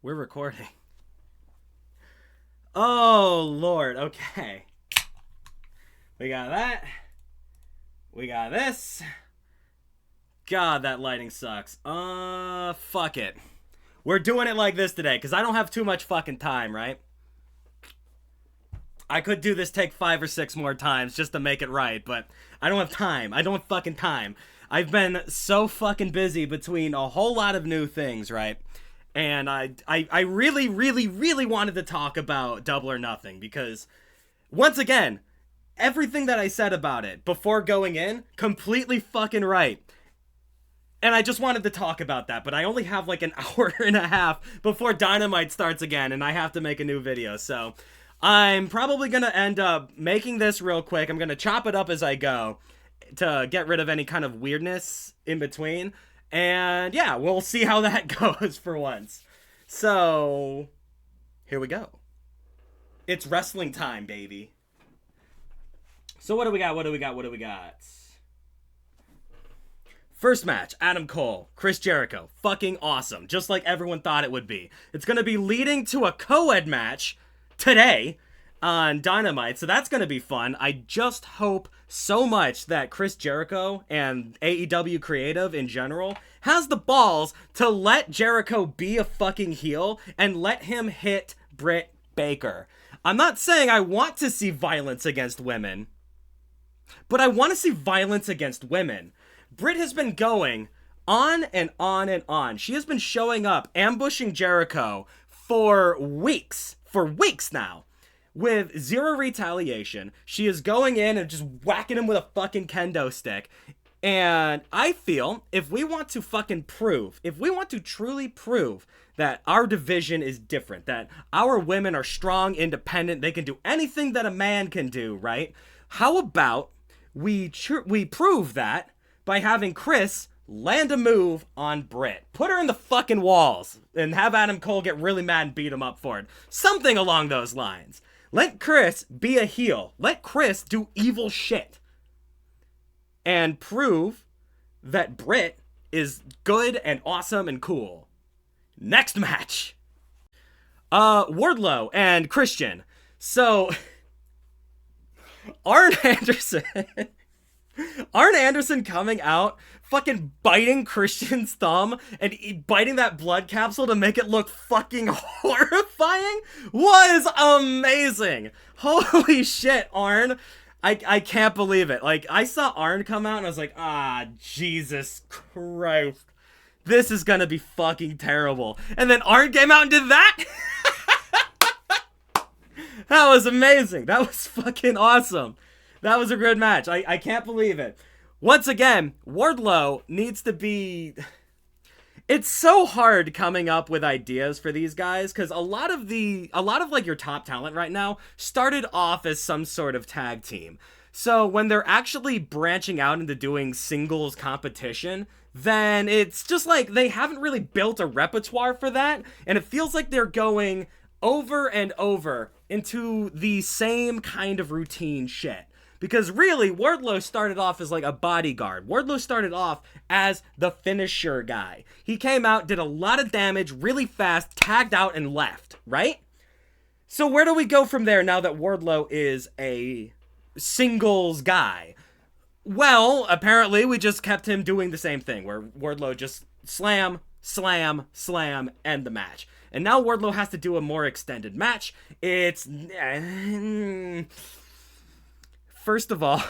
We're recording. Oh, Lord. Okay. We got that. We got this. God, that lighting sucks. Fuck it. We're doing it like this today, because I don't have too much fucking time, right? I could do this take 5 or 6 more times just to make it right, but I don't have time. I don't have fucking time. I've been so fucking busy between a whole lot of new things, right? And I really, really, really wanted to talk about Double or Nothing because, once again, everything that I said about it before going in, completely fucking right. And I just wanted to talk about that, but I only have like an hour and a half before Dynamite starts again, and I have to make a new video, so I'm probably going to end up making this real quick. I'm going to chop it up as I go to get rid of any kind of weirdness in between. And yeah, we'll see how that goes for once. So, here we go. It's wrestling time, baby. So what do we got? First match, Adam Cole, Chris Jericho. Fucking awesome. Just like everyone thought it would be. It's going to be leading to a co-ed match today on Dynamite, so that's going to be fun. I just hope so much that Chris Jericho and AEW Creative in general has the balls to let Jericho be a fucking heel and let him hit Britt Baker. I'm not saying I want to see violence against women, but I want to see violence against women. Britt has been going on and on and on. She has been showing up, ambushing Jericho for weeks now, with zero retaliation. She is going in and just whacking him with a fucking kendo stick. And I feel if we want to truly prove that our division is different, that our women are strong, independent, they can do anything that a man can do, right? How about we prove that by having Chris land a move on Britt. Put her in the fucking walls and have Adam Cole get really mad and beat him up for it. Something along those lines. Let Chris be a heel. Let Chris do evil shit. And prove that Britt is good and awesome and cool. Next match. Wardlow and Christian. So, Arn Anderson coming out, fucking biting Christian's thumb and biting that blood capsule to make it look fucking horrifying was amazing. Holy shit, Arn. I can't believe it. Like, I saw Arn come out and I was like, Jesus Christ. This is gonna be fucking terrible. And then Arn came out and did that? That was amazing. That was fucking awesome. That was a good match. I can't believe it. Once again, Wardlow needs to be... It's so hard coming up with ideas for these guys because a lot of like your top talent right now started off as some sort of tag team. So when they're actually branching out into doing singles competition, then it's just like they haven't really built a repertoire for that, and it feels like they're going over and over into the same kind of routine shit. Because really, Wardlow started off as like a bodyguard. Wardlow started off as the finisher guy. He came out, did a lot of damage really fast, tagged out, and left, right? So where do we go from there now that Wardlow is a singles guy? Well, apparently we just kept him doing the same thing, where Wardlow just slam, slam, slam, end the match. And now Wardlow has to do a more extended match. It's... First of all,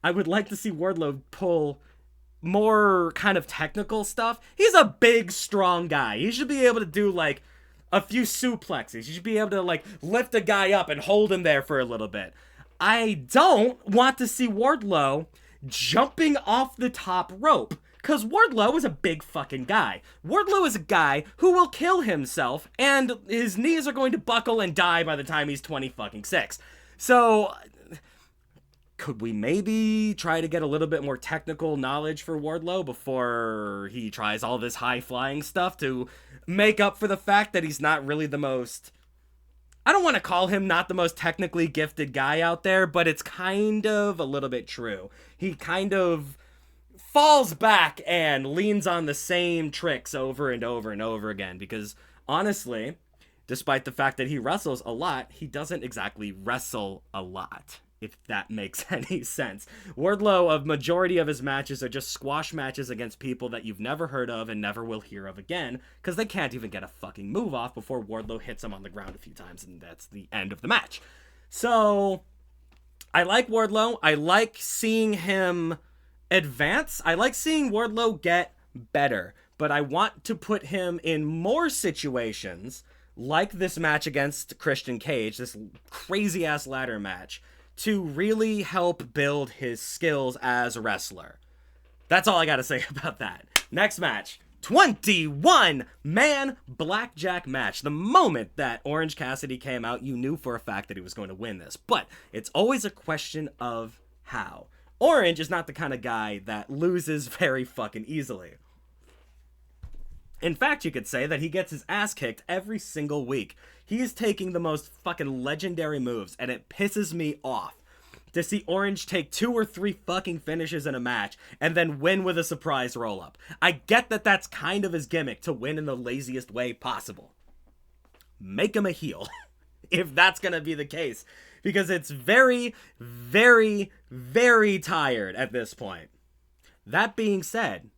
I would like to see Wardlow pull more kind of technical stuff. He's a big, strong guy. He should be able to do, like, a few suplexes. He should be able to, like, lift a guy up and hold him there for a little bit. I don't want to see Wardlow jumping off the top rope, because Wardlow is a big fucking guy. Wardlow is a guy who will kill himself, and his knees are going to buckle and die by the time he's 26. So... could we maybe try to get a little bit more technical knowledge for Wardlow before he tries all this high-flying stuff to make up for the fact that he's not really the most... I don't want to call him not the most technically gifted guy out there, but it's kind of a little bit true. He kind of falls back and leans on the same tricks over and over and over again because honestly, despite the fact that he wrestles a lot, he doesn't exactly wrestle a lot, if that makes any sense. Wardlow, a majority of his matches are just squash matches against people that you've never heard of and never will hear of again, because they can't even get a fucking move off before Wardlow hits him on the ground a few times, and that's the end of the match. So, I like Wardlow. I like seeing him advance. I like seeing Wardlow get better, but I want to put him in more situations like this match against Christian Cage, this crazy ass ladder match, to really help build his skills as a wrestler. That's all I gotta say about that. Next match, 21-man blackjack match. The moment that Orange Cassidy came out, you knew for a fact that he was going to win this, but it's always a question of how. Orange is not the kind of guy that loses very fucking easily. In fact, you could say that he gets his ass kicked every single week. He is taking the most fucking legendary moves, and it pisses me off to see Orange take 2 or 3 fucking finishes in a match and then win with a surprise roll-up. I get that that's kind of his gimmick, to win in the laziest way possible. Make him a heel, if that's gonna be the case, because it's very, very, very tired at this point. That being said,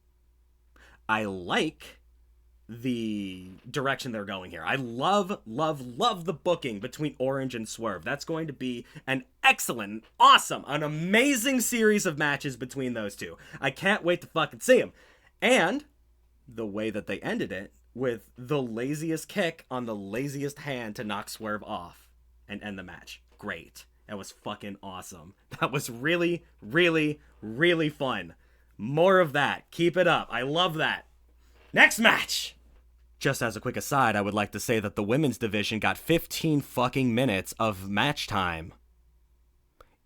I like the direction they're going here. I love, love, love the booking between Orange and Swerve. That's going to be an excellent, awesome, an amazing series of matches between those two. I can't wait to fucking see them. And the way that they ended it with the laziest kick on the laziest hand to knock Swerve off and end the match. Great. That was fucking awesome. That was really, really, really fun. More of that. Keep it up. I love that. Next match! Just as a quick aside, I would like to say that the women's division got 15 fucking minutes of match time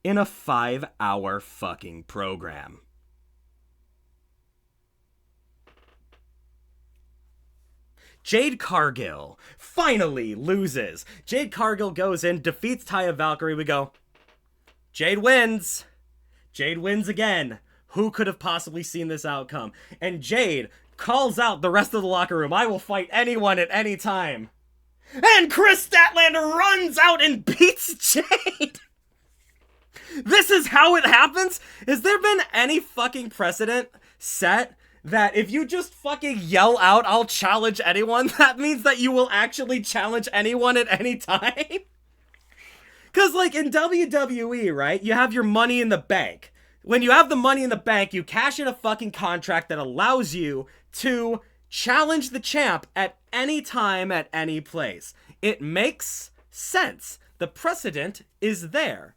in a 5-hour fucking program. Jade Cargill finally loses. Jade Cargill goes in, defeats Taya Valkyrie. We go, Jade wins. Jade wins again. Who could have possibly seen this outcome? And Jade calls out the rest of the locker room, I will fight anyone at any time. And Chris Statlander runs out and beats Jade. This is how it happens? Has there been any fucking precedent set that if you just fucking yell out, I'll challenge anyone, that means that you will actually challenge anyone at any time? Because, like, in WWE, right, you have your money in the bank. When you have the money in the bank, you cash in a fucking contract that allows you to challenge the champ at any time, at any place. It makes sense. The precedent is there.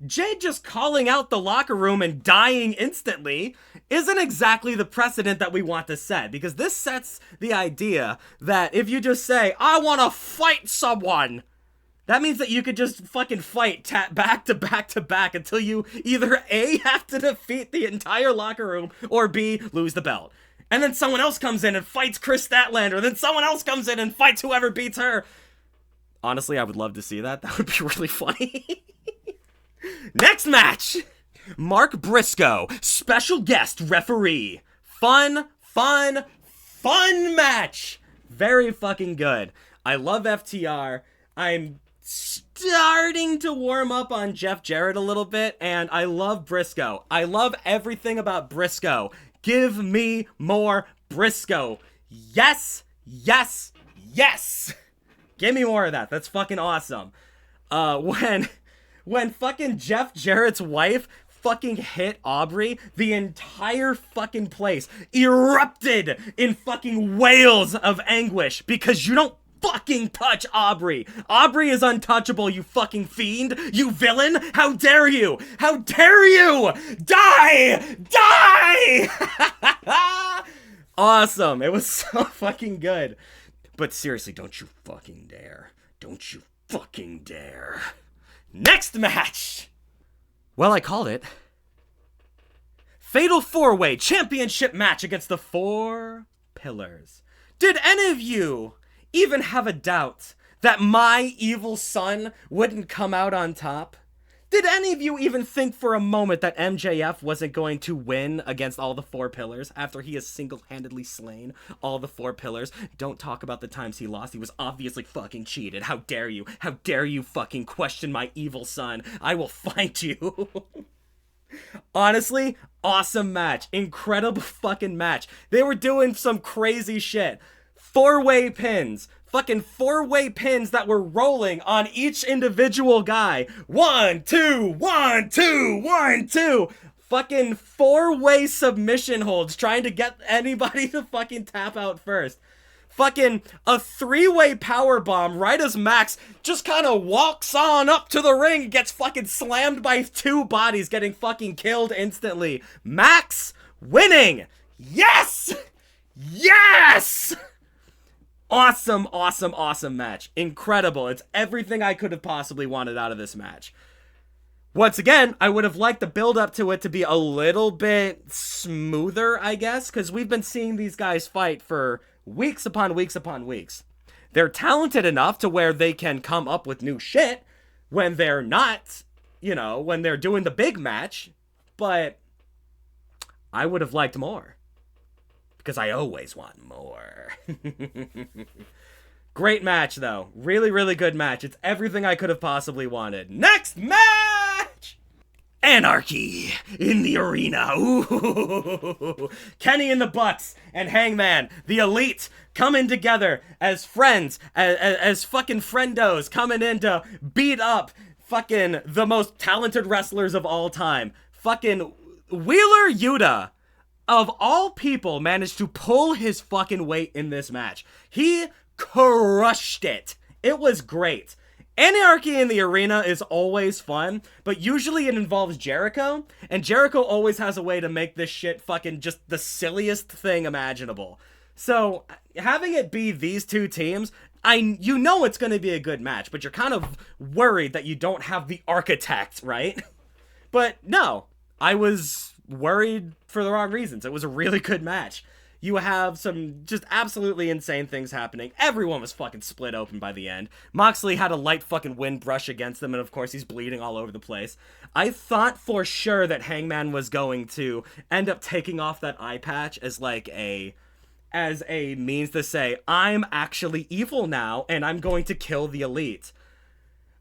Jade just calling out the locker room and dying instantly isn't exactly the precedent that we want to set, because this sets the idea that if you just say, I want to fight someone, that means that you could just fucking fight back to back to back until you either A, have to defeat the entire locker room, or B, lose the belt. And then someone else comes in and fights Chris Statlander, then someone else comes in and fights whoever beats her. Honestly, I would love to see that. That would be really funny. Next match! Mark Briscoe, special guest referee. Fun match! Very fucking good. I love FTR. I'm starting to warm up on Jeff Jarrett a little bit, and I love Briscoe. I love everything about Briscoe. Give me more Briscoe. Yes, yes, yes! Give me more of that. That's fucking awesome. When fucking Jeff Jarrett's wife fucking hit Aubrey, the entire fucking place erupted in fucking wails of anguish because you don't fucking touch Aubrey. Aubrey is untouchable, you fucking fiend. You villain. How dare you? How dare you? Die! Die! Awesome. It was so fucking good. But seriously, don't you fucking dare. Don't you fucking dare. Next match! Well, I called it. Fatal 4-Way Championship match against the 4 Pillars. Did any of you even have a doubt that my evil son wouldn't come out on top? Did any of you even think for a moment that MJF wasn't going to win against all the four pillars after he has single-handedly slain all the four pillars? Don't talk about the times he lost. He was obviously fucking cheated. How dare you? How dare you fucking question my evil son? I will find you. Honestly, awesome match. Incredible fucking match. They were doing some crazy shit. Four-way pins. Fucking four-way pins that were rolling on each individual guy. 1, 2, 1, 2, 1, 2. Fucking four-way submission holds trying to get anybody to fucking tap out first. Fucking a three-way power bomb right as Max just kind of walks on up to the ring and gets fucking slammed by two bodies, getting fucking killed instantly. Max winning. Yes! Yes! Awesome, awesome, awesome match. Incredible. It's everything I could have possibly wanted out of this match. Once again, I would have liked the build up to it to be a little bit smoother, I guess, because we've been seeing these guys fight for weeks upon weeks upon weeks. They're talented enough to where they can come up with new shit when they're not, you know, when they're doing the big match, but I would have liked more. Because I always want more. Great match, though. Really, really good match. It's everything I could have possibly wanted. Next match! Anarchy in the arena. Ooh. Kenny and the Bucks and Hangman, the Elite, coming together as friends, as fucking friendos, coming in to beat up fucking the most talented wrestlers of all time. Fucking Wheeler Yuta, of all people, managed to pull his fucking weight in this match. He crushed it. It was great. Anarchy in the arena is always fun, but usually it involves Jericho, and Jericho always has a way to make this shit fucking just the silliest thing imaginable. So, having it be these two teams, you know it's going to be a good match, but you're kind of worried that you don't have the architect, right? But no, I was worried for the wrong reasons. It was a really good match. You have some just absolutely insane things happening. Everyone was fucking split open by the end. Moxley had a light fucking wind brush against them, and of course he's bleeding all over the place. I thought for sure that Hangman was going to end up taking off that eye patch as a means to say, I'm actually evil now, and I'm going to kill the Elite.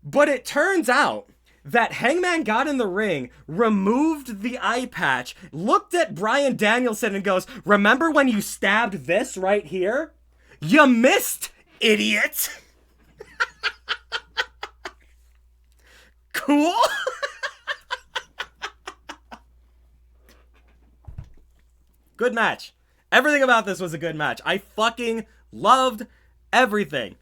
But it turns out that Hangman got in the ring, removed the eye patch, looked at Bryan Danielson and goes, remember when you stabbed this right here? You missed, idiot! Cool? Good match. Everything about this was a good match. I fucking loved everything.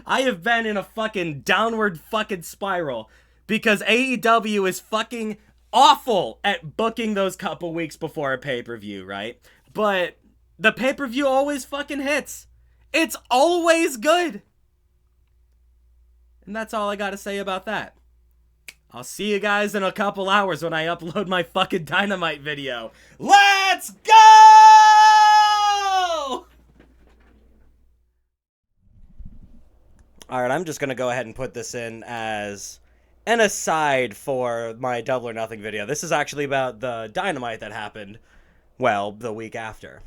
I have been in a fucking downward fucking spiral because AEW is fucking awful at booking those couple weeks before a pay-per-view, right? But the pay-per-view always fucking hits. It's always good. And that's all I gotta say about that. I'll see you guys in a couple hours when I upload my fucking Dynamite video. Let's go! Alright, I'm just going to go ahead and put this in as an aside for my Double or Nothing video. This is actually about the Dynamite that happened, well, the week after.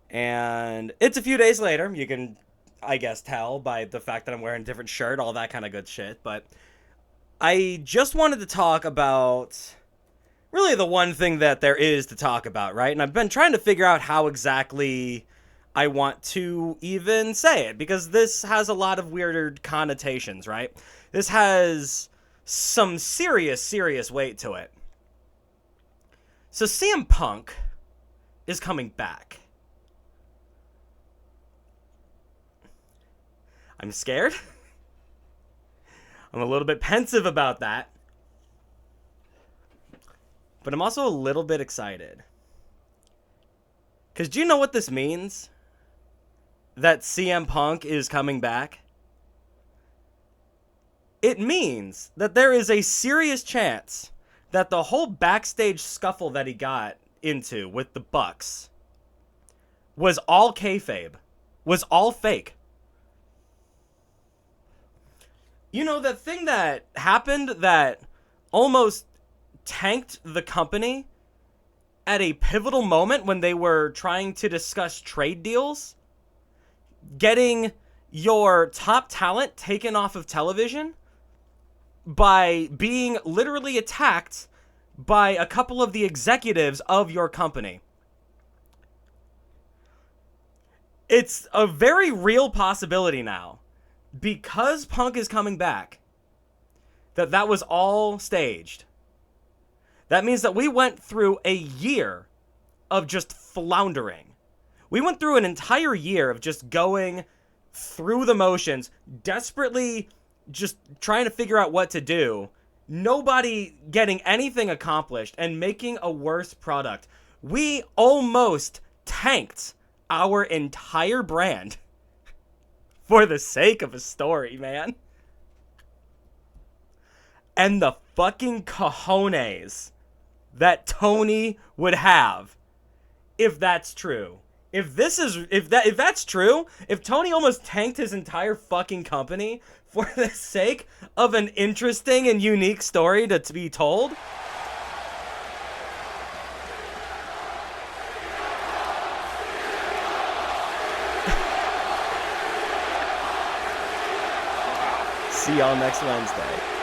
And it's a few days later. You can, I guess, tell by the fact that I'm wearing a different shirt, all that kind of good shit. But I just wanted to talk about really the one thing that there is to talk about, right? And I've been trying to figure out how exactly I want to even say it, because this has a lot of weird connotations, right? This has some serious, serious weight to it. So CM Punk is coming back. I'm scared. I'm a little bit pensive about that. But I'm also a little bit excited. Because do you know what this means? That CM Punk is coming back? It means that there is a serious chance that the whole backstage scuffle that he got into with the Bucks was all kayfabe, was all fake. You know, the thing that happened that almost tanked the company at a pivotal moment when they were trying to discuss trade deals? Getting your top talent taken off of television by being literally attacked by a couple of the executives of your company. It's a very real possibility now, because Punk is coming back, that was all staged. That means that we went through a year of just floundering. We went through an entire year of just going through the motions, desperately just trying to figure out what to do, nobody getting anything accomplished, and making a worse product. We almost tanked our entire brand for the sake of a story, man. And the fucking cojones that Tony would have if that's true. If that's true, if Tony almost tanked his entire fucking company for the sake of an interesting and unique story to be told, see y'all next Wednesday.